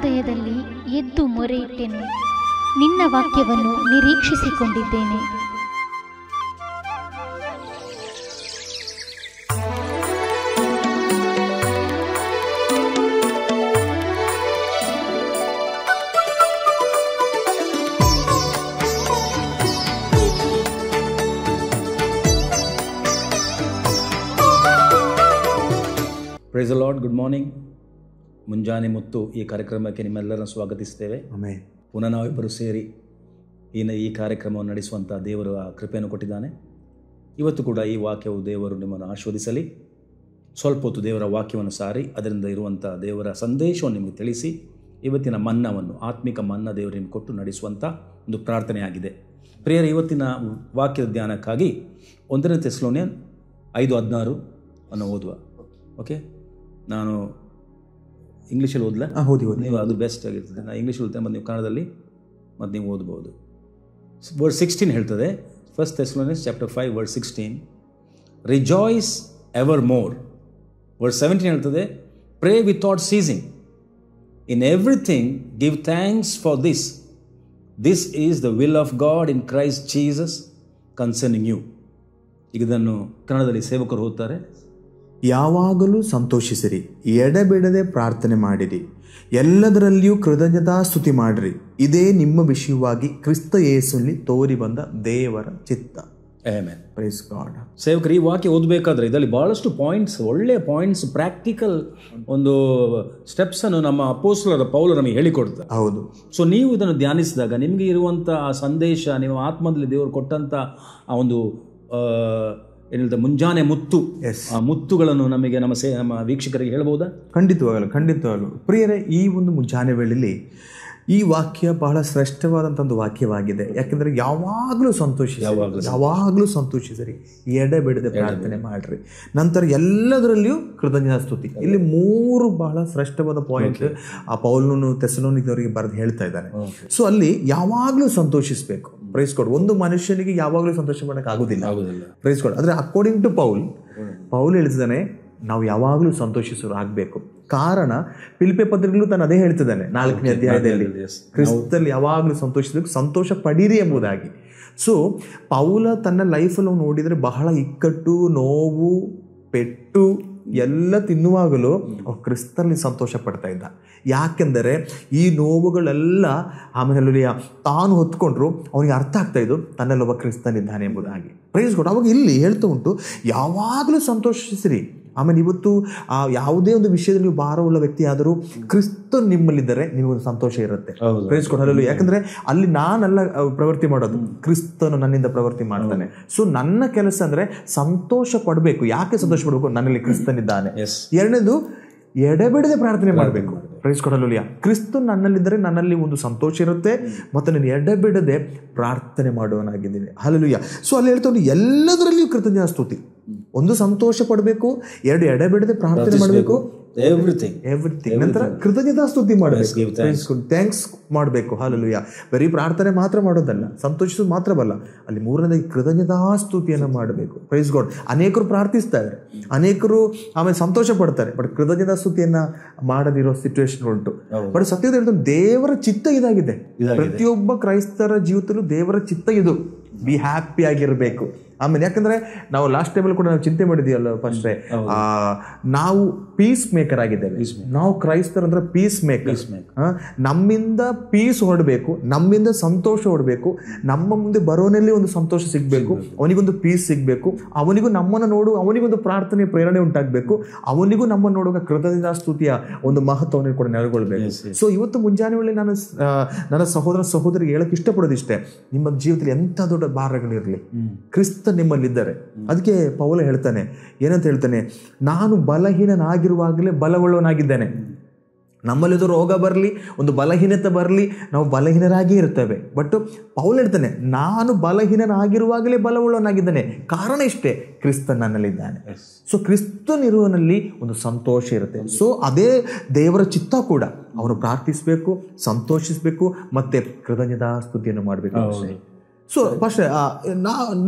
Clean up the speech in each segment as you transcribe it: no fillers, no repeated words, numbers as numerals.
ಹೃದಯದಲ್ಲಿ ಎದ್ದು ಮೊರೆಯಿಟ್ಟೆನು. ನಿನ್ನ ವಾಕ್ಯವನ್ನು ನಿರೀಕ್ಷಿಸಿಕೊಂಡಿದ್ದೇನೆ. Praise the lord. Good morning. ಮುಂಜಾನೆ ಮುತ್ತು ಈ ಕಾರ್ಯಕ್ರಮಕ್ಕೆ ನಿಮ್ಮೆಲ್ಲರನ್ನು ಸ್ವಾಗತಿಸ್ತೇವೆ. ಪುನಃ ನಾವಿಬ್ಬರು ಸೇರಿ ಈ ಕಾರ್ಯಕ್ರಮವನ್ನು ನಡೆಸುವಂಥ ದೇವರು ಆ ಕೃಪೆಯನ್ನು ಕೊಟ್ಟಿದ್ದಾನೆ. ಇವತ್ತು ಕೂಡ ಈ ವಾಕ್ಯವು ದೇವರು ನಿಮ್ಮನ್ನು ಆಶೀರ್ವದಿಸಲಿ. ಸ್ವಲ್ಪ ಹೊತ್ತು ದೇವರ ವಾಕ್ಯವನ್ನು ಸಾರಿ ಅದರಿಂದ ಇರುವಂಥ ದೇವರ ಸಂದೇಶವನ್ನು ನಿಮಗೆ ತಿಳಿಸಿ ಇವತ್ತಿನ ಮನ್ನವನ್ನು, ಆತ್ಮಿಕ ಮನ್ನ ದೇವರು ನಿಮಗೆ ಕೊಟ್ಟು ನಡೆಸುವಂಥ ಒಂದು ಪ್ರಾರ್ಥನೆಯಾಗಿದೆ. ಪ್ರಿಯರೇ, ಇವತ್ತಿನ ವಾಕ್ಯದ ಧ್ಯಾನಕ್ಕಾಗಿ 1 ಥೆಸಲೋನಿಯನ್ 5:16 ಅನ್ನು ಓದುವ. ಓಕೆ, ನಾನು ಇಂಗ್ಲೀಷಲ್ಲಿ ಓದಲ? ಓದಿ. ನೀವು ಅದು ಬೆಸ್ಟ್ ಆಗಿರ್ತದೆ. ನಾನು ಇಂಗ್ಲೀಷಲ್ಲಿ ಓದ್ತೇನೆ, ಮತ್ತು ನೀವು ಕನ್ನಡದಲ್ಲಿ ಮತ್ತು ನೀವು ಓದ್ಬೋದು. ವರ್ಸ್ 16 ಹೇಳ್ತದೆ, 1 Thessalonians chapter 5 verse 16, rejoice evermore. Verse 17 ಹೇಳ್ತದೆ, pray without ceasing, in everything give thanks for this is the will of God in Christ Jesus concerning you. ಈಗ ಇದನ್ನು ಕನ್ನಡದಲ್ಲಿ ಸೇವಕರು ಓದ್ತಾರೆ. ಯಾವಾಗಲೂ ಸಂತೋಷಿಸಿರಿ, ಎಡೆಬಿಡದೆ ಪ್ರಾರ್ಥನೆ ಮಾಡಿರಿ, ಎಲ್ಲದರಲ್ಲಿಯೂ ಕೃತಜ್ಞತಾ ಸ್ತುತಿ ಮಾಡಿರಿ, ಇದೇ ನಿಮ್ಮ ವಿಷಯವಾಗಿ ಕ್ರಿಸ್ತ ಯೇಸುವಿನಲ್ಲಿ ತೋರಿ ಬಂದ ದೇವರ ಚಿತ್ತ. ಆಮೆನ್. Praise God. ಸೇವಕರು, ಈ ವಾಕ್ಯ ಓದಬೇಕಾದ್ರೆ ಇದರಲ್ಲಿ ಬಹಳಷ್ಟು ಪಾಯಿಂಟ್ಸ್, ಒಳ್ಳೆಯ ಪಾಯಿಂಟ್ಸ್, ಪ್ರಾಕ್ಟಿಕಲ್ ಒಂದು ಸ್ಟೆಪ್ಸನ್ನು ನಮ್ಮ ಅಪೊಸ್ತಲರಾದ ಪೌಲ ನಮಗೆ ಹೇಳಿಕೊಡ್ತಾರೆ. ಹೌದು. ಸೊ ನೀವು ಇದನ್ನು ಧ್ಯಾನಿಸಿದಾಗ ನಿಮಗೆ ಇರುವಂಥ ಆ ಸಂದೇಶ, ನಿಮ್ಮ ಆತ್ಮದಲ್ಲಿ ದೇವರು ಕೊಟ್ಟಂಥ ಆ ಒಂದು ಏನಿಲ್ಲ ಮುಂಜಾನೆ ಮುತ್ತು, ಆ ಮುತ್ತುಗಳನ್ನು ನಮಗೆ ನಮ್ಮ ವೀಕ್ಷಕರಿಗೆ ಹೇಳ್ಬೋದಾ? ಖಂಡಿತವಾಗಲು ಪ್ರಿಯರೇ, ಈ ಒಂದು ಮುಂಜಾನೆ ವೇಳೆಯಲ್ಲಿ ಈ ವಾಕ್ಯ ಬಹಳ ಶ್ರೇಷ್ಠವಾದಂಥ ಒಂದು ವಾಕ್ಯವಾಗಿದೆ. ಯಾಕೆಂದರೆ ಯಾವಾಗಲೂ ಸಂತೋಷಿಸಿರಿ, ಎಡೆಬಿಡದೆ ಪ್ರಾರ್ಥನೆ ಮಾಡ್ರಿ, ನಂತರ ಎಲ್ಲದರಲ್ಲಿಯೂ ಕೃತಜ್ಞತಾ ಸ್ತುತಿ. ಇಲ್ಲಿ 3 ಬಹಳ ಶ್ರೇಷ್ಠವಾದ ಪಾಯಿಂಟ್ ಆ ಪೌಲನು ಥೆಸಲೋನಿಕದವರಿಗೆ ಬರೆದು ಹೇಳ್ತಾ ಇದ್ದಾನೆ. ಸೊ ಅಲ್ಲಿ ಯಾವಾಗಲೂ ಸಂತೋಷಿಸಬೇಕು. Praise God. ಒಂದು ಮನುಷ್ಯನಿಗೆ ಯಾವಾಗಲೂ ಸಂತೋಷ ಮಾಡಕ್ಕೆ ಆಗುದಿಲ್ಲ. Praise God. ಆದರೆ ಅಕಾರ್ಡಿಂಗ್ ಟು ಪೌಲ್ ಹೇಳ್ತಿದ್ದಾನೆ, ನಾವು ಯಾವಾಗಲೂ ಸಂತೋಷಿಸೋರು ಆಗಬೇಕು. ಕಾರಣ ಫಿಲಿಪ್ಪಿ ಪತ್ರಿಕೆಯಲ್ಲೂ ತಾನು ಅದೇ ಹೇಳ್ತಿದ್ದಾನೆ 4ನೇ ಅಧ್ಯಾಯದಲ್ಲಿ, ಕ್ರಿಸ್ತಲ್ಲಿ ಯಾವಾಗಲೂ ಸಂತೋಷಿಸಬೇಕು, ಸಂತೋಷ ಪಡೀರಿ ಎಂಬುದಾಗಿ. ಸೊ ಪೌಲ ತನ್ನ ಲೈಫಲ್ಲಿ ನೋಡಿದರೆ ಬಹಳ ಇಕ್ಕಟ್ಟು, ನೋವು, ಪೆಟ್ಟು ಎಲ್ಲ ತಿನ್ನುವಾಗಲೂ ಕ್ರಿಸ್ತನಲ್ಲಿ ಸಂತೋಷ ಪಡ್ತಾ ಇದ್ದ. ಯಾಕೆಂದರೆ ಈ ನೋವುಗಳೆಲ್ಲ ಆಮೇಲೆ ತಾನು ಹೊತ್ಕೊಂಡ್ರು ಅವನಿಗೆ ಅರ್ಥ ಆಗ್ತಾ ಇದ್ದು ತನ್ನಲ್ಲೊಬ್ಬ ಕ್ರಿಸ್ತನಿದ್ದಾನೆ ಎಂಬುದಾಗಿ. Praise God. ಅವಾಗ ಇಲ್ಲಿ ಹೇಳ್ತಾ ಉಂಟು, ಯಾವಾಗಲೂ ಸಂತೋಷಿಸಿರಿ. ಆಮೇಲೆ ಇವತ್ತು ಯಾವುದೇ ಒಂದು ವಿಷಯದಲ್ಲಿ ನೀವು ಭಾರವುಳ್ಳ ವ್ಯಕ್ತಿ ಆದರೂ ಕ್ರಿಸ್ತ ನಿಮ್ಮಲ್ಲಿದ್ದರೆ ನಿಮಗೊಂದು ಸಂತೋಷ ಇರುತ್ತೆ. Praise God. ಯಾಕಂದ್ರೆ ಅಲ್ಲಿ ನಾನೆಲ್ಲ ಪ್ರವೃತ್ತಿ ಮಾಡೋದು, ಕ್ರಿಸ್ತನು ನನ್ನಿಂದ ಪ್ರವೃತ್ತಿ ಮಾಡ್ತಾನೆ. ಸೊ ನನ್ನ ಕೆಲಸ ಅಂದ್ರೆ ಸಂತೋಷ ಪಡಬೇಕು. ಯಾಕೆ ಸಂತೋಷ ಪಡಬೇಕು? ನನ್ನಲ್ಲಿ ಕ್ರಿಸ್ತನಿದ್ದಾನೆ. ಎರಡನೇದು, ಎಡೆಬಿಡದೆ ಪ್ರಾರ್ಥನೆ ಮಾಡಬೇಕು. ಪ್ರೈಸ್ ಕೊಡಲು ಕ್ರಿಸ್ತ ನನ್ನಲ್ಲಿದ್ದರೆ ನನ್ನಲ್ಲಿ ಒಂದು ಸಂತೋಷ ಇರುತ್ತೆ, ಮತ್ತು ನಾನು ಎಡೆಬಿಡದೆ ಪ್ರಾರ್ಥನೆ ಮಾಡುವನಾಗಿದ್ದೀನಿ. ಹಲ್ಲೆಲೂಯಾ. ಸೊ ಅಲ್ಲಿ ಹೇಳ್ತಾ ಎಲ್ಲದರಲ್ಲಿಯೂ ಕೃತಜ್ಞತಾ ಸ್ತುತಿ. ಒಂದು ಸಂತೋಷ ಪಡಬೇಕು, 2 ಎಡೆಬಿಡದೆ ಪ್ರಾರ್ಥನೆ ಮಾಡಬೇಕು, ಎವ್ರಿಥಿಂಗ್ ನಂತರ ಕೃತಜ್ಞತಾ ಸ್ತುತಿ ಮಾಡಬೇಕು, ಥ್ಯಾಂಕ್ಸ್ ಮಾಡಬೇಕು. ಹಲ್ಲೆಲೂಯಾ. ಬರೀ ಪ್ರಾರ್ಥನೆ ಮಾತ್ರ ಮಾಡೋದಲ್ಲ, ಸಂತೋಷಿಸೋದು ಮಾತ್ರವಲ್ಲ, ಅಲ್ಲಿ 3ನೇ ಕೃತಜ್ಞತಾ ಸ್ತುತಿಯನ್ನು ಮಾಡಬೇಕು. Praise God. ಅನೇಕರು ಪ್ರಾರ್ಥಿಸ್ತಾರೆ, ಅನೇಕರು ಆಮೇಲೆ ಸಂತೋಷ ಪಡ್ತಾರೆ, ಬಟ್ ಕೃತಜ್ಞತಾ ಸ್ತುತಿಯನ್ನ ಮಾಡದಿರೋ ಸಿಚುವೇಶನ್ ಉಂಟು. ಬಟ್ ಸತ್ಯದ ಹೇಳಿದ್ರೆ ದೇವರ ಚಿತ್ತ ಇದಾಗಿದೆ. ಪ್ರತಿಯೊಬ್ಬ ಕ್ರೈಸ್ತರ ಜೀವಿತಲ್ಲೂ ದೇವರ ಚಿತ್ತ ಇದು, ಬಿ ಹ್ಯಾಪಿ ಆಗಿರಬೇಕು. ಆಮೇಲೆ ಯಾಕಂದ್ರೆ ನಾವು ಲಾಸ್ಟ್ ಟೈಮಲ್ಲಿ ಕೂಡ ನಾವು ಚಿಂತೆ ಮಾಡಿದೀವಲ್ಲ, ಫಸ್ಟ್ ನಾವು ಪೀಸ್ ಮೇಕರ್ ಆಗಿದ್ದೇವೆ. ನಾವು ಕ್ರೈಸ್ತರ್ ಅಂದ್ರೆ ಪೀಸ್ ಮೇಕರ್. ನಮ್ಮಿಂದ ಪೀಸ್ ಹೊರಡಬೇಕು, ನಮ್ಮಿಂದ ಸಂತೋಷ ಹೊರಡಬೇಕು, ನಮ್ಮ ಮುಂದೆ ಬರೋನಲ್ಲಿ ಒಂದು ಸಂತೋಷ ಸಿಗ್ಬೇಕು, ಅವನಿಗೊಂದು ಪೀಸ್ ಸಿಗ್ಬೇಕು, ಅವನಿಗೂ ನಮ್ಮನ್ನು ನೋಡು, ಅವನಿಗೊಂದು ಪ್ರಾರ್ಥನೆ ಪ್ರೇರಣೆ ಉಂಟಾಗಬೇಕು, ಅವನಿಗೂ ನಮ್ಮನ್ನು ನೋಡುವಾಗ ಕೃತಜ್ಞತಾ ಸ್ತುತಿಯ ಒಂದು ಮಹತ್ವವನ್ನು ಕೂಡ ನೆಲೆಗೊಳ್ಬೇಕು. ಸೊ ಇವತ್ತು ಮುಂಜಾನೆ ವೇಳೆ ನಾನು ನನ್ನ ಸಹೋದರಿಗೆ ಹೇಳಕ್ ಇಷ್ಟಪಡೋದಿಷ್ಟೇ, ನಿಮ್ಮ ಜೀವಿತದಲ್ಲಿ ಎಂಥ ದೊಡ್ಡ ಭಾರಗಳಿರಲಿ, ಕ್ರಿಸ್ತ ನಿಮ್ಮಲ್ಲಿದ್ದಾರೆ. ಅದಕ್ಕೆ ಪೌಲ ಹೇಳ್ತಾನೆ, ಏನಂತ ಹೇಳ್ತಾನೆ, ನಾನು ಬಲಹೀನನಾಗಿರುವಾಗಲೇ ಬಲವುಳ್ಳವನಾಗಿದ್ದೇನೆ. ನಮ್ಮಲ್ಲಿದು ರೋಗ ಬರಲಿ, ಒಂದು ಬಲಹೀನತೆ ಬರಲಿ, ನಾವು ಬಲಹೀನರಾಗಿ ಇರ್ತೇವೆ. ಬಟ್ ಪೌಲ್ ಹೇಳ್ತಾನೆ, ನಾನು ಬಲಹೀನನಾಗಿರುವಾಗಲೇ ಬಲವುಳ್ಳವನಾಗಿದ್ದಾನೆ. ಕಾರಣ ಇಷ್ಟೇ, ಕ್ರಿಸ್ತ ನನ್ನಲ್ಲಿದ್ದಾನೆ. ಸೊ ಕ್ರಿಸ್ತನಿರುವನಲ್ಲಿ ಒಂದು ಸಂತೋಷ ಇರುತ್ತೆ. ಸೊ ಅದೇ ದೇವರ ಚಿತ್ತ ಕೂಡ, ಅವನು ಪ್ರಾರ್ಥಿಸಬೇಕು, ಸಂತೋಷಿಸಬೇಕು, ಮತ್ತೆ ಕೃತಜ್ಞತಾ ಸ್ತುತಿಯನ್ನು ಮಾಡಬೇಕು. ಸೊ ಫಸ್ಟ್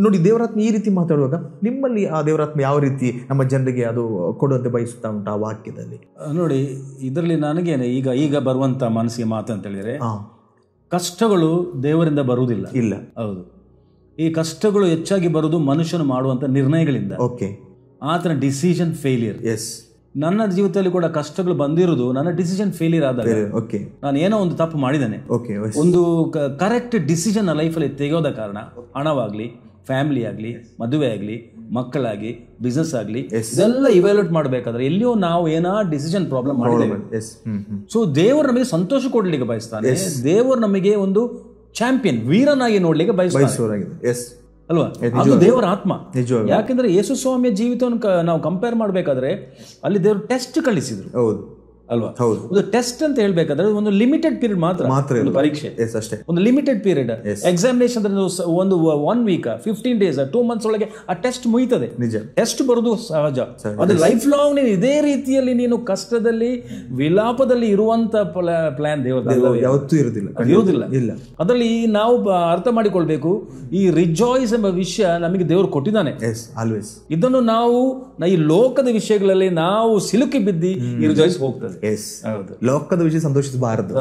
ನೋಡಿ, ದೇವರಾತ್ಮ ಈ ರೀತಿ ಮಾತಾಡುವಾಗ ನಿಮ್ಮಲ್ಲಿ ಆ ದೇವರಾತ್ಮ ಯಾವ ರೀತಿ ನಮ್ಮ ಜನರಿಗೆ ಅದು ಕೊಡುವಂತೆ ಬಯಸುತ್ತಾ ಉಂಟು ಆ ವಾಕ್ಯದಲ್ಲಿ? ನೋಡಿ, ಇದರಲ್ಲಿ ನನಗೇನೆ ಈಗ ಬರುವಂತ ಮನಸ್ಸಿಗೆ ಮಾತು ಅಂತ ಹೇಳಿದ್ರೆ, ಕಷ್ಟಗಳು ದೇವರಿಂದ ಬರುವುದಿಲ್ಲ. ಇಲ್ಲ. ಹೌದು, ಈ ಕಷ್ಟಗಳು ಹೆಚ್ಚಾಗಿ ಬರುವುದು ಮನುಷ್ಯನು ಮಾಡುವಂತ ನಿರ್ಣಯಗಳಿಂದ. ಓಕೆ. ಆತನ ಡಿಸಿಷನ್ ಫೇಲಿಯರ್. ಎಸ್. ನನ್ನ ಜೀವಿತದಲ್ಲಿ ಕೂಡ ಕಷ್ಟಗಳು ಬಂದಿರೋದು ನನ್ನ ಡಿಸಿಷನ್ ಫೇಲಿಯರ್ ಆದಾಗ. ಓಕೆ. ನಾನು ಏನೋ ಒಂದು ತಪ್ಪು ಮಾಡಿದ್ದೇನೆ, ಒಂದು ಕರೆಕ್ಟ್ ಡಿಸಿಷನ್ ಲೈಫಲ್ಲಿ ತೆಗೆಯೋದ ಕಾರಣ, ಹಣವಾಗ್ಲಿ, ಫ್ಯಾಮಿಲಿ ಆಗಲಿ, ಮದುವೆ ಆಗಲಿ, ಮಕ್ಕಳಾಗಿ, ಬಿಸ್ನೆಸ್ ಆಗಲಿ, ಇದೆಲ್ಲ ಇವ್ಯಾಲ್ಯೂಟ್ ಮಾಡಬೇಕಾದ್ರೆ ಎಲ್ಲಿಯೋ ನಾವು ಏನೋ ಡಿಸಿಷನ್ ಪ್ರಾಬ್ಲಮ್ ಮಾಡಿದ್ದೇವೆ. ಸೊ ದೇವರು ನಮಗೆ ಸಂತೋಷ ಕೊಡ್ಲಿಕ್ಕೆ ಬಯಸ್ತಾನೆ. ದೇವರು ನಮಗೆ ಒಂದು ಚಾಂಪಿಯನ್, ವೀರನಾಗಿ ನೋಡ್ಲಿಕ್ಕೆ ಬಯಸ್ತಾನೆ ಅಲ್ವಾ? ಅದು ದೇವರ ಆತ್ಮ. ಯಾಕೆಂದ್ರೆ ಯೇಸು ಸ್ವಾಮಿಯ ಜೀವಿತವನ್ನು ನಾವು ಕಂಪೇರ್ ಮಾಡ್ಬೇಕಾದ್ರೆ ಅಲ್ಲಿ ದೇವರು ಟೆಸ್ಟ್ ಕಳಿಸಿದ್ರು ಅಲ್ವಾ? ಒಂದು ಟೆಸ್ಟ್ ಅಂತ ಹೇಳ್ಬೇಕಾದ್ರೆ ಒಂದು ಲಿಮಿಟೆಡ್ ಪೀರಿಯಡ್ ಮಾತ್ರ ಪರೀಕ್ಷೆ, ಒಂದು ಲಿಮಿಟೆಡ್ ಪೀರಿಯಡ್ ಎಕ್ಸಾಮಿನೇಷನ್. ಒಂದು 1 week, 15 days, 2 months ಒಳಗೆ ಆ ಟೆಸ್ಟ್ ಮುಗಿತದೆ. ಟೆಸ್ಟ್ ಬರುದು ಸಹಜ. ಅದು ಲೈಫ್ ಲಾಂಗ್ ನೀನು ಇದೇ ರೀತಿಯಲ್ಲಿ ನೀನು ಕಷ್ಟದಲ್ಲಿ, ವಿಲಾಪದಲ್ಲಿ ಇರುವಂತ ಪ್ಲಾನ್ ದೇವರು ಯಾವತ್ತೂ ಇರುವುದಿಲ್ಲ. ಅದರಲ್ಲಿ ನಾವು ಅರ್ಥ ಮಾಡಿಕೊಳ್ಬೇಕು, ಈ ರಿಜಾಯ್ಸ್ ಎಂಬ ವಿಷಯ ನಮಗೆ ದೇವರು ಕೊಟ್ಟಿದ್ದಾನೆ. ಇದನ್ನು ನಾವು ಈ ಲೋಕದ ವಿಷಯಗಳಲ್ಲಿ ನಾವು ಸಿಲುಕಿ ಬಿದ್ದಿ ಈ ರಿಜಾಯ್ಸ್ ಹೋಗ್ತದೆ. ಲೋಕದ ವಿಷಯ ಸಂತೋಷಿಸಬಾರದು.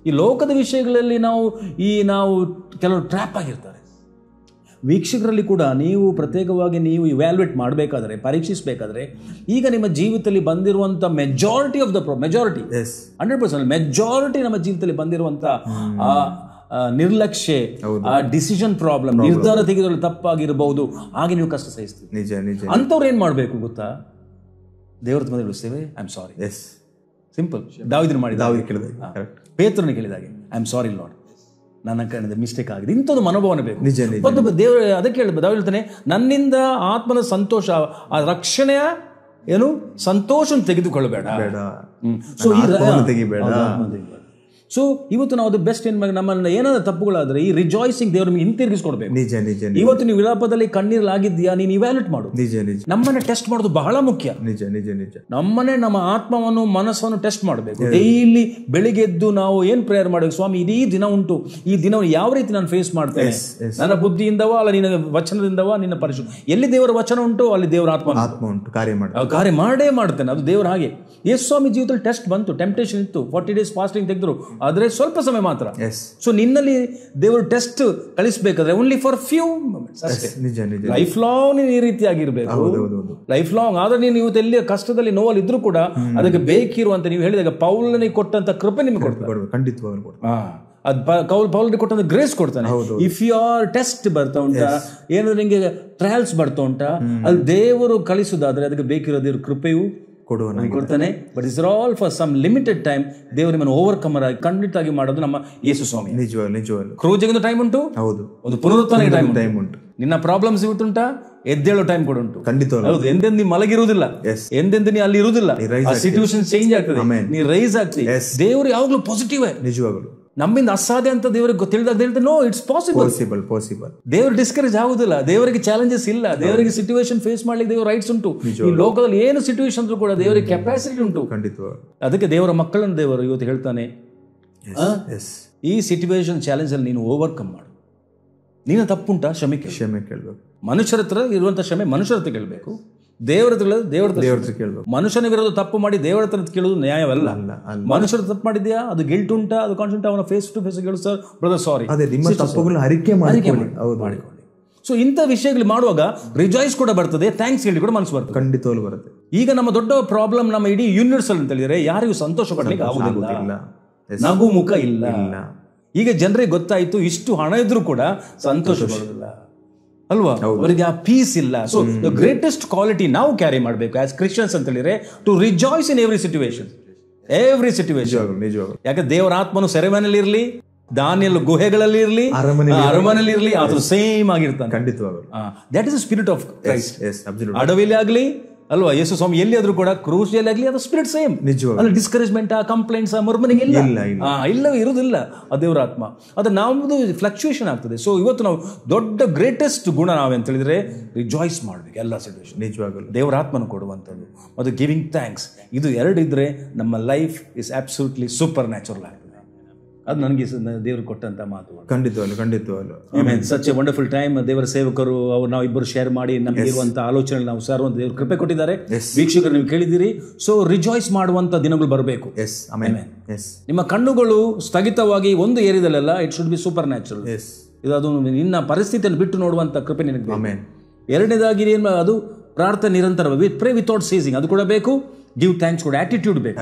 ಈ ಲೋಕದ ವಿಷಯಗಳಲ್ಲಿ ನಾವು ಕೆಲವರು ಟ್ರ್ಯಾಪ್ ಆಗಿರ್ತಾರೆ. ವೀಕ್ಷಕರಲ್ಲಿ ಕೂಡ ನೀವು ಪ್ರತ್ಯೇಕವಾಗಿ ನೀವು ಇವ್ಯಾಲ್ಯೂಯೇಟ್ ಮಾಡಬೇಕಾದ್ರೆ, ಪರೀಕ್ಷಿಸಬೇಕಾದ್ರೆ, ಈಗ ನಿಮ್ಮ ಜೀವಿತದಲ್ಲಿ ಬಂದಿರುವಂತ ಮೆಜಾರಿಟಿ 100% ಮೆಜಾರಿಟಿ ನಮ್ಮ ಜೀವಿತದಲ್ಲಿ ಬಂದಿರುವಂತ ನಿರ್ಲಕ್ಷ್ಯ, ಡಿಸಿಷನ್ ಪ್ರಾಬ್ಲಮ್, ನಿರ್ಧಾರ ತೆಗೆದುಕೊಳ್ಳಲು ತಪ್ಪಾಗಿರಬಹುದು. ಹಾಗೆ ನೀವು ಕಷ್ಟ ಸಹಿಸ್ತೀವಿ. ಅಂತವ್ರು ಏನ್ ಮಾಡ್ಬೇಕು ಗೊತ್ತಾ? ದೇವರ ಮುಂದೆ ತಿಳಿಸ್ತೇವೆ, ಐ ಆಮ್ ಸಾರಿ. ಸಿಂಪಲ್. ದಾವೀದನು ಮಾಡಿದ, ಪೇತ್ರನು ಕೇಳಿದಾಗೆ, ಐ ಆಮ್ ಸಾರಿ ಲಾರ್ಡ್, ನನ್ನ ಕಣ್ಣಿಂದ ಮಿಸ್ಟೇಕ್ ಆಗಿದೆ. ಇಂಥದ್ದು ಮನೋಭಾವನೆ ಬೇಕು. ಮತ್ತು ದೇವರು ಅದಕ್ಕೆ ಹೇಳ್ಬೇಕು, ದಾವೀದ ಹೇಳ್ತಾನೆ, ನನ್ನಿಂದ ಆತ್ಮನ ಸಂತೋಷ, ಆ ರಕ್ಷಣೆಯ ಏನು ಸಂತೋಷ ತೆಗೆದುಕೊಳ್ಳಬೇಡ. ಸೊ ಇವತ್ತು ನಾವು ಅದು ಬೆಸ್ಟ್ ಏನ್ ನಮ್ಮನ್ನ ಏನಾದ್ರು ತಪ್ಪುಗಳಾದ್ರೆ ಈ ರಿಜಾಯ್ಸಿಂಗ್ ದೇವರು ನಿಮಗೆ ಹಿಂತಿರುಗಿಸ್ಕೊಡ್ಬೇಕು. ಇವತ್ತು ನೀವು ವಿಲಾಪದಲ್ಲಿ ಕಣ್ಣೀರಲಾಗಿದ್ಯಾ, ನೀನು ಇವ್ಯಾಲ್ಯೂಟ್ ಮಾಡು. ನಮ್ಮನ್ನ ಟೆಸ್ಟ್ ಮಾಡೋದು ಬಹಳ ಮುಖ್ಯ. ನಮ್ಮನ್ನೇ, ನಮ್ಮ ಆತ್ಮವನ್ನು, ಮನಸ್ಸನ್ನು ಟೆಸ್ಟ್ ಮಾಡಬೇಕು. ಡೈಲಿ ಬೆಳಿಗ್ಗೆ ಎದ್ದು ನಾವು ಏನ್ ಪ್ರೇಯರ್ ಮಾಡಬೇಕು? ಸ್ವಾಮಿ, ಇಡೀ ದಿನ ಉಂಟು, ಈ ದಿನವನ್ನು ಯಾವ ರೀತಿ ನಾನು ಫೇಸ್ ಮಾಡ್ತೇನೆ? ನನ್ನ ಬುದ್ಧಿಯಿಂದವ ಅಲ್ಲ ನಿನ್ನ ವಚನದಿಂದವ, ನಿನ್ನ ಪರಿಶುದ್ಧ. ಎಲ್ಲಿ ದೇವರ ವಚನ ಉಂಟು ಅಲ್ಲಿ ದೇವರ ಆತ್ಮ ಉಂಟು, ಕಾರ್ಯ ಮಾಡೇ ಮಾಡ್ತೇನೆ. ಅದು ದೇವರ ಹಾಗೆ. ಯೇಸು ಸ್ವಾಮಿ ಜೀವಿತದಲ್ಲಿ ಟೆಸ್ಟ್ ಬಂತು, ಟೆಂಪ್ಟೇಷನ್ ಇತ್ತು, 40 days ಫಾಸ್ಟಿಂಗ್ ತೆಗೆದ್ರು, ಆದ್ರೆ ಸ್ವಲ್ಪ ಸಮಯ ಮಾತ್ರ. ಸೊ ನಿನ್ನಲ್ಲಿ ದೇವರು ಟೆಸ್ಟ್ ಕಳಿಸಬೇಕಾದ್ರೆ ಓನ್ಲಿ ಫಾರ್ ಫ್ಯೂ ಮೊಮೆಂಟ್ಸ್ ಅಷ್ಟೇ. ಲೈಫ್ ಲಾಂಗ್ ನೀನು ಈ ರೀತಿಯಾಗಿರ್ಬೇಕು, ಲೈಫ್ ಲಾಂಗ್. ಆದ್ರೆ ನೀನು ಇವತ್ತು ಎಲ್ಲಿ ಕಷ್ಟದಲ್ಲಿ, ನೋವಲ್ಲಿ ಇದ್ರೂ ಕೂಡ ಅದಕ್ಕೆ ಬೇಕಿರುವಂತ, ನೀವು ಹೇಳಿದಾಗ ಪೌಲನಿಗೆ ಕೊಟ್ಟಂತ ಕೃಪೆ ನಿಮ್ಗೆ ಕೊಡ್ತಾರೆ. ಖಂಡಿತವಾಗ್ಲೂ ಪೌಲನಿಗೆ ಕೊಟ್ಟಂತ ಗ್ರೇಸ್ ಕೊಡ್ತಾನೆ. ಇಫ್ ಯುವರ್ ಟೆಸ್ಟ್ ಬರ್ತಾ ಉಂಟಾ, ಏನಾದ್ರು ನಿಂಗೆ ಟ್ರಯಲ್ಸ್ ಬರ್ತಾ ಉಂಟಾ, ಅಲ್ಲಿ ದೇವರು ಕಳಿಸುದಾದ್ರೆ ಅದಕ್ಕೆ ಬೇಕಿರೋ ಕೃಪೆಯು ಕೊಡ್ತಾನೆ. But it's all for some limited time. ದೇವರು ನಿಮ್ಮನ್ನು ಓವರ್ಕಮರ್ ಆಗಿ ಖಂಡಿತವಾಗಿ ಮಾಡೋದು ನಮ್ಮ ಯೇಸು ಸ್ವಾಮಿ. ನಿಜವಾಗ್ಲೂ ಕ್ರೂಜಿಗೆ ಒಂದು ಟೈಮ್ ಉಂಟು, ಒಂದು ಪುನರುತ್ಥಾನಕ್ಕೆ ಟೈಮ್ ಉಂಟು. ನಿನ್ನ ಪ್ರಾಬ್ಲಮ್ಸ್ ಇವತ್ತುಂಟಾ, ಎದ್ದೇಳೋ ಟೈಮ್ ಕೂಡ ಉಂಟು. ಹೌದು, ಎಂದೆಂದು ನೀ ಮಲಗಿರುವುದಿಲ್ಲ, ಎಂದೆಂದು ನೀ ಅಲ್ಲಿ ಇರುವುದಿಲ್ಲ. ಸಿಚುವೇಶನ್ ಚೇಂಜ್ ಆಗ್ತದೆ, ನೀ ರೈಸ್ ಆಗ್ತಿ. ದೇವರು ಯಾವಾಗ್ಲೂ ಪಾಸಿಟಿವ್. ನಿಜವಾಗ್ಲೂ ನಮ್ಮಿಂದ ಅಸಾಧ್ಯ ಅಂತ ದೇವರಿಗೆ ತಿಳಿದಾಗ ಹೇಳ್ತಾರೆ, ನೋ, ಇಟ್ಸ್ ಪಾಸಿಬಲ್. ದೇವರು ಡಿಸ್ಕರೇಜ್ ಆಗುದಿಲ್ಲ, ದೇವರಿಗೆ ಚಾಲೆಂಜಸ್ ಇಲ್ಲ, ದೇವರಿಗೆ ಸಿಚುವೇಶನ್ ಫೇಸ್ ಮಾಡ್ಲಿಕ್ಕೆ ದೇವರ ರೈಟ್ಸ್ ಉಂಟು. ಈ ಲೋಕದಲ್ಲಿ ಏನು ಸಿಚುವೇಶನ್ ಕೂಡ ದೇವರಿಗೆ ಕೆಪಾಸಿಟಿ ಉಂಟು. ಅದಕ್ಕೆ ದೇವರ ಮಕ್ಕಳನ್ನು ದೇವರು ಇವತ್ತು ಹೇಳ್ತಾನೆ, ಈ ಸಿಚುವೇಶನ್ ಚಾಲೆಂಜ್ ಅಲ್ಲಿ ನೀನು ಓವರ್ಕಮ್ ಮಾಡು. ನೀನು ತಪ್ಪುಂಟಾ, ಕ್ಷಮೆ ಕೇಳಬೇಕು. ಮನುಷ್ಯರ ಹತ್ರ ಇರುವಂತ ಕ್ಷಮೆ ಮನುಷ್ಯರ ಹತ್ರ ಕೇಳಬೇಕು, ದೇವರ ಹತ್ರ ಕೇಳಬೇಕು. ಮನುಷ್ಯನ ವಿರೋಧ ತಪ್ಪು ಮಾಡಿ ದೇವರ ಹತ್ರ ಕೇಳೋದು ನ್ಯಾಯವಲ್ಲ. ಮನುಷ್ಯರ ತಪ್ಪು ಮಾಡಿದ್ಯಾ, ಅದು ಗಿಲ್ಟ್ ಉಂಟಾ, ಅದು ಕಾನ್ಸೆಂಟ್, ಅವನ ಫೇಸ್ ಟು ಫೇಸ್ ಹೇಳು, ಸರ್ ಬ್ರದರ್ ಸಾರಿ, ಅರಿಕೆ ಮಾಡಿಕೊಳ್ಳಿ. ಸೊ ಇಂಥ ವಿಷಯಗಳು ಮಾಡುವಾಗ ರಿಜಾಯ್ಸ್ ಕೂಡ ಬರ್ತದೆ, ಥ್ಯಾಂಕ್ಸ್ ಹೇಳಿ ಕೂಡ ಮನಸ್ಸು ಬರ್ತದೆ. ಖಂಡಿತವಾಗ್ಲೂ ಬರುತ್ತೆ. ಈಗ ನಮ್ಮ ದೊಡ್ಡ ಪ್ರಾಬ್ಲಮ್, ನಮ್ಮ ಇಡೀ ಯೂನಿವರ್ಸಲ್ ಅಂತ ಹೇಳಿದ್ರೆ ಯಾರಿಗೂ ಸಂತೋಷ ಪಡ್ಲಿಕ್ಕೆ ಆಗುದಿಲ್ಲ, ನಗು ಮುಖ ಇಲ್ಲ. ಈಗ ಜನರಿಗೆ ಗೊತ್ತಾಯ್ತು, ಇಷ್ಟು ಹಣ ಇದ್ರೂ ಕೂಡ ಸಂತೋಷ ಪಡೋದಿಲ್ಲ ಅಲ್ವಾ, ಅವರಿಗೆ ಆ ಪೀಸ್ ಇಲ್ಲ. ಸೊ ದ ಗ್ರೇಟೆಸ್ಟ್ ಕ್ವಾಲಿಟಿ ನಾವು ಕ್ಯಾರಿ ಮಾಡಬೇಕು ಆಸ್ ಕ್ರಿಶ್ಚಿಯನ್ಸ್ ಅಂತ ಹೇಳಿದ್ರೆ, to rejoice in every situation. ಯಾಕೆ ದೇವರ ಆತ್ಮನು ಸೆರೆಮನೆಯಲ್ಲಿ ಇರಲಿ, ದಾನಿಯಲ್ ಗುಹೆಗಳಲ್ಲಿ ಇರಲಿ, ಅರಮನೆಯಲ್ಲಿ ಇರಲಿ, ಅದು ಸೇಮ್ ಆಗಿರ್ತಾನೆ. ಖಂಡಿತವಾಗ್ಲೂ that is the spirit of Christ. ಅಡವಿಲಿ ಆಗ್ಲಿ ಅಲ್ವಾ, ಯೇಸು ಸ್ವಾಮಿ ಎಲ್ಲಿ ಆದ್ರೂ ಕೂಡ ಕ್ರೂಸಿಯಲ್ಲಿ ಆಗ್ಲಿ, ಅದು ಸ್ಪಿರಿಟ್ ಸೇಮ್. ಅಲ್ಲಿ ಡಿಸ್ಕರೇಜ್ಮೆಂಟ್, ಕಂಪ್ಲೇಂಟ್ಸ್, ಮರ್ಮನಿಂಗ್ ಇಲ್ಲವೇ ಇರುವುದಿಲ್ಲ. ಆ ದೇವರ ಆತ್ಮ, ಅದು ನಮ್ಮದು ಫ್ಲಕ್ಚುಯೇಷನ್ ಆಗ್ತದೆ. ಸೊ ಇವತ್ತು ನಾವು ದೊಡ್ಡ ಗ್ರೇಟೆಸ್ಟ್ ಗುಣ ನಾವೆಂತ ಹೇಳಿದ್ರೆ ರಿಜಾಯ್ಸ್ ಮಾಡ್ಬೇಕು ಎಲ್ಲ ಸಿಚುವೇಶನ್. ನಿಜವಾಗಲೂ ದೇವರ ಆತ್ಮನ ಕೊಡುವಂಥದ್ದು ಮತ್ತು ಗಿವಿಂಗ್ ಥ್ಯಾಂಕ್ಸ್. ಇದು ಎರಡು ಇದ್ರೆ ನಮ್ಮ life is absolutely supernatural ಆಗ್ತದೆ. ಅದು ನನಗೆ ದೇವರು ಕೊಟ್ಟಂತ ಮಾತು. ಖಂಡಿತವಲ್ಲ. Such a wonderful time. ದೇವರ ಸೇವಕರು ನಾವು ಇಬ್ಬರು ಶೇರ್ ಮಾಡಿ ನಮಗೆ ಇರುವಂತಹ ಆಲೋಚನೆ ನಾವು ಸಾರುವಂತ ದೇವರು ಕೃಪೆ ಕೊಟ್ಟಿದ್ದಾರೆ. ವೀಕ್ಷಕರು ನೀವು ಕೇಳಿದಿರಿ. ಸೊ ರಿಜಾಯ್ಸ್ ಮಾಡುವಂತ ದಿನಗಳು ಬರಬೇಕು. ನಿಮ್ಮ ಕಣ್ಣುಗಳು ಸ್ಥಗಿತವಾಗಿ ಒಂದು ಏರಿಯಾದಲ್ಲೆಲ್ಲ it should be supernatural. ಅದು ನಿನ್ನ ಪರಿಸ್ಥಿತಿಯನ್ನು ಬಿಟ್ಟು ನೋಡುವಂತ ಕೃಪೆ ನಿನಗೆ. ಎರಡನೇದಾಗಿ ಅದು ಪ್ರಾರ್ಥನೆ ನಿರಂತರವಾಗಿ ಪ್ರೇ ವಿತೌಟ್ ಸೀಸಿಂಗ್, ಅದು ಕೂಡ ಬೇಕು. ಗಿವ್ ಥ್ಯಾಂಕ್ಸ್ ಕೂಡ ಆಟಿಟ್ಯೂಡ್ ಬೇಕು.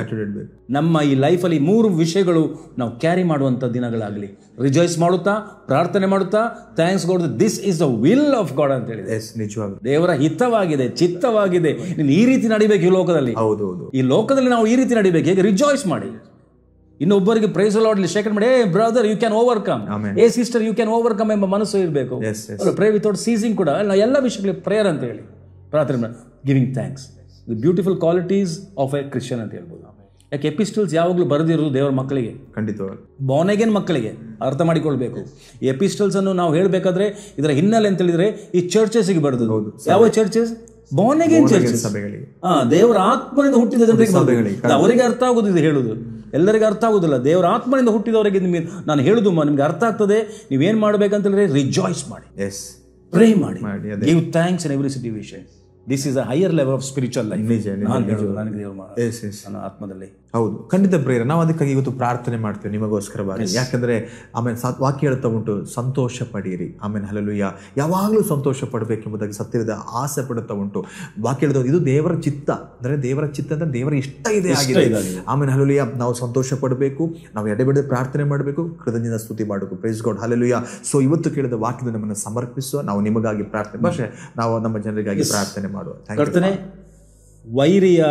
ನಮ್ಮ ಈ ಲೈಫಲ್ಲಿ 3 ವಿಷಯಗಳು ನಾವು ಕ್ಯಾರಿ ಮಾಡುವಂಥ ದಿನಗಳಾಗಲಿ. ರಿಜಾಯ್ಸ್ ಮಾಡುತ್ತಾ, ಪ್ರಾರ್ಥನೆ ಮಾಡುತ್ತಾ, thanks god, this is the will of god ಅಂತ ಹೇಳಿದೆ. ನಿಜವಾಗ್ಲೂ ದೇವರ ಹಿತವಾಗಿದೆ, ಚಿತ್ತವಾಗಿದೆ. ನೀನು ಈ ರೀತಿ ನಡಿಬೇಕು ಈ ಲೋಕದಲ್ಲಿ. ಈ ಲೋಕದಲ್ಲಿ ನಾವು ಈ ರೀತಿ ನಡಿಬೇಕು. ಹೇಗೆ ರಿಜಾಯ್ಸ್ ಮಾಡಿ, ಇನ್ನೊಬ್ಬರಿಗೆ ಪ್ರೈಸ್ ಲಾರ್ಡ್ ಶೇಕ್ ಮಾಡಿ, ಏ ಬ್ರದರ್ ಯು ಕ್ಯಾನ್ ಓವರ್ಕಮ್, ಏ ಸಿಸ್ಟರ್ ಯು ಕ್ಯಾನ್ ಓವರ್ಕಮ್ ಎಂಬ ಮನಸ್ಸು ಇರಬೇಕು. ಪ್ರೇ ವಿತೌಟ್ ಸೀಸಿಂಗ್ ಕೂಡ ಎಲ್ಲ ವಿಷಯಗಳಿಗೆ ಪ್ರೇಯರ್ ಅಂತ ಹೇಳಿ ಪ್ರಾರ್ಥನೆ, giving thanks, the beautiful qualities of A Christian ಅಂತ ಹೇಳ್ಬೋದು. ಯಾಕೆ ಎಪಿಸ್ಟಲ್ಸ್ ಯಾವಾಗಲೂ ಬರೆದಿರೋದು ದೇವರ ಮಕ್ಕಳಿಗೆ, ಖಂಡಿತವಾಗಿ ಬಾರ್ನ್ ಅಗೇನ್ ಮಕ್ಕಳಿಗೆ ಅರ್ಥ ಮಾಡಿಕೊಳ್ಬೇಕು. ಈ ಎಪಿಸ್ಟಲ್ಸ್ ಅನ್ನು ನಾವು ಹೇಳಬೇಕಾದ್ರೆ ಇದರ ಹಿನ್ನೆಲೆ ಅಂತ ಹೇಳಿದ್ರೆ ಈ ಚರ್ಚಸ್ಗೆ ಬರೆದು, ಯಾವ ಚರ್ಚಸ್? ಬಾರ್ನ್ ಅಗೇನ್ ಚರ್ಚಸ್, ದೇವರ ಆತ್ಮನಿಂದ ಹುಟ್ಟಿದ ಜನರಿಗೆ. ಅವರಿಗೆ ಅರ್ಥ ಆಗೋದು ಇದು ಹೇಳುದು, ಎಲ್ಲರಿಗೂ ಅರ್ಥ ಆಗುದಿಲ್ಲ. ದೇವರ ಆತ್ಮನಿಂದ ಹುಟ್ಟಿದವರಿಗೆ ನಿಮಗೆ ನಾನು ಹೇಳುದು ನಿಮ್ಗೆ ಅರ್ಥ ಆಗ್ತದೆ. ನೀವೇನ್ ಮಾಡ್ಬೇಕಂತ ಹೇಳಿದ್ರೆ ರಿಜಾಯ್ಸ್ ಮಾಡಿ, ಪ್ರೇ ಮಾಡಿ, give thanks in every situation. This is a higher level of spiritual life. ನನ್ನ ಆತ್ಮದಲ್ಲಿ ಹೌದು, ಖಂಡಿತ ಪ್ರೇರ. ನಾವು ಅದಕ್ಕಾಗಿ ಇವತ್ತು ಪ್ರಾರ್ಥನೆ ಮಾಡ್ತೇವೆ ನಿಮಗೋಸ್ಕರವಾಗಿ. ಯಾಕಂದ್ರೆ ಆಮೇಲೆ ವಾಕ್ಯ ಹೇಳ್ತಾ ಉಂಟು, ಸಂತೋಷ ಪಡೀರಿ. ಆಮೇಲೆ ಹಲ್ಲೆಲೂಯಾ, ಯಾವಾಗಲೂ ಸಂತೋಷ ಪಡಬೇಕೆಂಬುದಾಗಿ ಸತ್ಯದ ಆಸೆ ಪಡುತ್ತಾ ಉಂಟು. ವಾಕ್ಯ ಹೇಳ್ತಾ ಇದು ದೇವರ ಚಿತ್ತ, ಅಂದ್ರೆ ದೇವರ ಚಿತ್ತ ಅಂದ್ರೆ ದೇವರ ಇಷ್ಟ ಇದೆ ಆಗಿದೆ. ಆಮೇಲೆ ಹಲ್ಲೆಲೂಯಾ, ನಾವು ಸಂತೋಷ ಪಡಬೇಕು, ನಾವು ಎಡೆಬಿಡದೆ ಪ್ರಾರ್ಥನೆ ಮಾಡಬೇಕು, ಕೃತಜ್ಞತಾ ಸ್ತುತಿ ಮಾಡಬೇಕು. Praise God, hallelujah. ಸೊ ಇವತ್ತು ಕೇಳಿದ ವಾಕ್ಯದ ನಮ್ಮನ್ನು ಸಮರ್ಪಿಸುವ, ನಾವು ನಿಮಗಾಗಿ ಪ್ರಾರ್ಥನೆ ಭಾಷೆ, ನಾವು ನಮ್ಮ ಜನರಿಗಾಗಿ ಪ್ರಾರ್ಥನೆ ಮಾಡುವ. ಕರ್ತನೆ, ವೈರಿಯ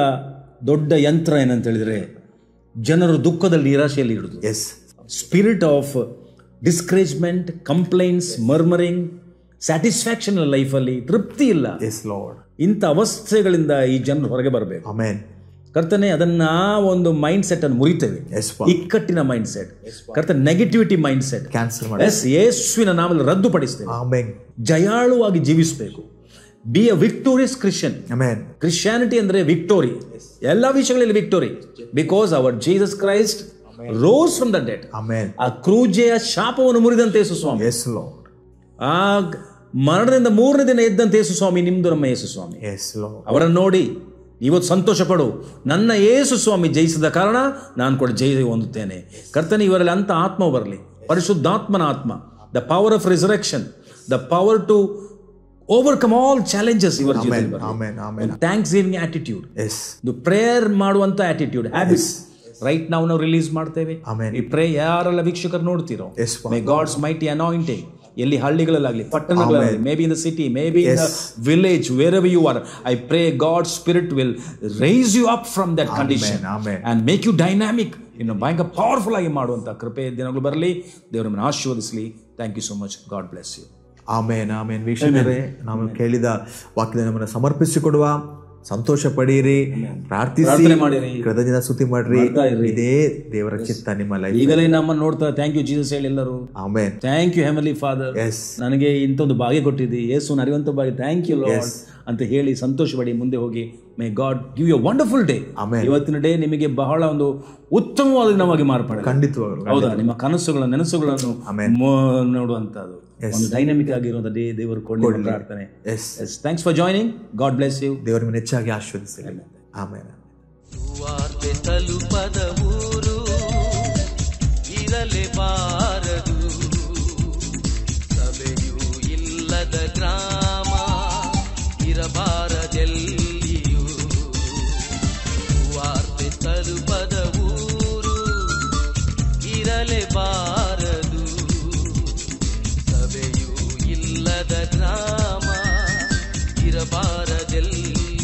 ದೊಡ್ಡ ಯಂತ್ರ ಏನಂತ ಹೇಳಿದ್ರೆ ಜನರು ದುಃಖದಲ್ಲಿ, ನಿರಾಶೆಯಲ್ಲಿ ಇಡುದು. Spirit of discouragement, complaints, ಮರ್ಮರಿಂಗ್, satisfaction ಲೈಫಲ್ಲಿ ತೃಪ್ತಿ ಇಲ್ಲ. ಇಂಥ ಅವಸ್ಥೆಗಳಿಂದ ಈ ಜನರು ಹೊರಗೆ ಬರಬೇಕು. ಆಮೆನ್. ಕರ್ತನೆ, ಅದನ್ನ ಒಂದು ಮೈಂಡ್ ಸೆಟ್ ಅನ್ನು ಮುರಿತೇವೆ, ಇಕ್ಕಟ್ಟಿನ ಮೈಂಡ್ ಸೆಟ್. ಕರ್ತನೆ, ನೆಗೆಟಿವಿಟಿ ಮೈಂಡ್ ಸೆಟ್ ಕ್ಯಾನ್ಸಲ್ ಮಾಡಿ ಯೇಸುವಿನ ನಾಮದಲ್ಲಿ ರದ್ದುಪಡಿಸ್ತೇವೆ. ಜಯಾಳುವಾಗಿ ಜೀವಿಸಬೇಕು. Be a victorious Christian. Christianity ಅಂದ್ರೆ ವಿಕ್ಟೋರಿ, ಎಲ್ಲ ವಿಷಯಗಳಲ್ಲಿ victory. Because our Jesus Christ rose from the dead. ಆ ಕ್ರೂಜೆಯ ಶಾಪವನ್ನು ಮುರಿದಂತೆ ಯೇಸು ಸ್ವಾಮಿ, ಆ ಮರಣದಿಂದ 3ನೇ ದಿನ ಎದ್ದಂತೆ ಯೇಸು ಸ್ವಾಮಿ, ನಿಮ್ದು ನಮ್ಮ ಯೇಸು ಸ್ವಾಮಿ. ಅವರನ್ನು ನೋಡಿ ಇವತ್ತು ಸಂತೋಷ ಪಡು. ನನ್ನ ಯೇಸು ಸ್ವಾಮಿ ಜಯಿಸಿದ ಕಾರಣ ನಾನು ಕೂಡ ಜಯ ಹೊಂದುತ್ತೇನೆ. ಕರ್ತನೆ, ಇವರಲ್ಲಿ ಅಂತ ಆತ್ಮ ಬರಲಿ, ಪರಿಶುದ್ಧಾತ್ಮನ ಆತ್ಮ, the power of resurrection, the power to overcome all challenges your Jesus. Amen. Thanksgiving attitude, the prayer ಮಾಡುವಂತ attitude, habits right now ನಾವು ರಿಲೀಸ್ ಮಾಡ್ತೇವೆ. ಈ ಪ್ರೇ ಯಾರೆಲ್ಲ ವೀಕ್ಷಕರು ನೋಡ್ತಿರೋ, may God's mighty anointing ಎಲ್ಲಿ ಹಳ್ಳಿಗಳಲ್ಲಾಗಲಿ, ಪಟ್ಟಣಗಳಾಗಲಿ, may be in the city, may be in the village, wherever you are, I pray God's spirit will raise you up from that condition and make you dynamic. ಇನ್ನು ಭಯಂಕರ powerful ಆಗಿ ಮಾಡುವಂತ ಕೃಪೆ ದಿನಗಳು ಬರಲಿ. ದೇವರು ನಮ್ಮನ್ನು ಆಶೀರ್ವದಿಸಲಿ. Thank you so much. God bless you. Amen, amen. ವೀಕ್ಷಕರೇ, ನಾವು ಕೇಳಿದ ವಾಕ್ಯದ ನಮ್ಮನ್ನು ಸಮರ್ಪಿಸಿಕೊಡುವ, ಸಂತೋಷ ಪಡೀರಿ, ಪ್ರಾರ್ಥಿಸಿ, ಕೃತಜ್ಞತಾ ಸ್ತುತಿ ಮಾಡ್ರಿ. ಇದೇ ದೇವರ ಚಿತ್ತ ನಿಮ್ಮ ಲೈಫ್. ಈಗಲೇ ನಮ್ಮನ್ನು ನೋಡ್ತಾ ಥ್ಯಾಂಕ್ ಯು ಜೀಸಸ್ ಹೇಳಿ ಎಲ್ಲರೂ. Amen. Thank you heavenly father, ನನಗೆ ಇಂಥೊಂದು ಭಾಗ್ಯ ಕೊಟ್ಟಿದ್ದಿ, ಯೇಸು ಅರಿವಂತ ಭಾಗ್ಯ, ಥ್ಯಾಂಕ್ ಯು ಲಾರ್ಡ್ ಅಂತ ಹೇಳಿ ಸಂತೋಷಪಡಿ ಮುಂದೆ ಹೋಗಿ. May God give you wonderful day. ಇವತ್ತಿನ ಡೇ ನಿಮಗೆ ಬಹಳ ಒಂದು ಉತ್ತಮವಾದ ದಿನವಾಗಿ ಮಾರ್ಪಡ. ಖಂಡಿತವಾಗ್ಲೂ ಹೌದಾ? ನಿಮ್ಮ ಕನಸುಗಳ ನೆನಸುಗಳನ್ನು ನೋಡುವಂತದ್ದು ಒಂದು ಡೈನಾಮಿಕ್ ಆಗಿರುವಂತ ಡೇ ದೇವರು ಕೊಳ್ಳಿ ಪ್ರಾರ್ಥನೆ. Thanks for joining. God bless you. ದೇವರು ನಿಮ್ಮನ್ನು ಹೆಚ್ಚಾಗಿ ಆಶೀರ್ವದಿಸಲಿ. ಆಮೆನ್. ಸುವಾರ್ತೆ ತಲುಪದ ಊರು ಇರಲೇಬಾರದು, ಸಭೆಯೂ ಇಲ್ಲದ ಗ್ರಾಮ ಇರಬಾರದೆಲ್ಲಿಯೂ. ಸುವಾರ್ತೆ ತಲುಪದ ಊರು ಇರಲೇಬಾರದು, ಸಭೆಯೂ ಇಲ್ಲದ ಗ್ರಾಮ ಇರಬಾರದೆಲ್ಲಿಯೂ.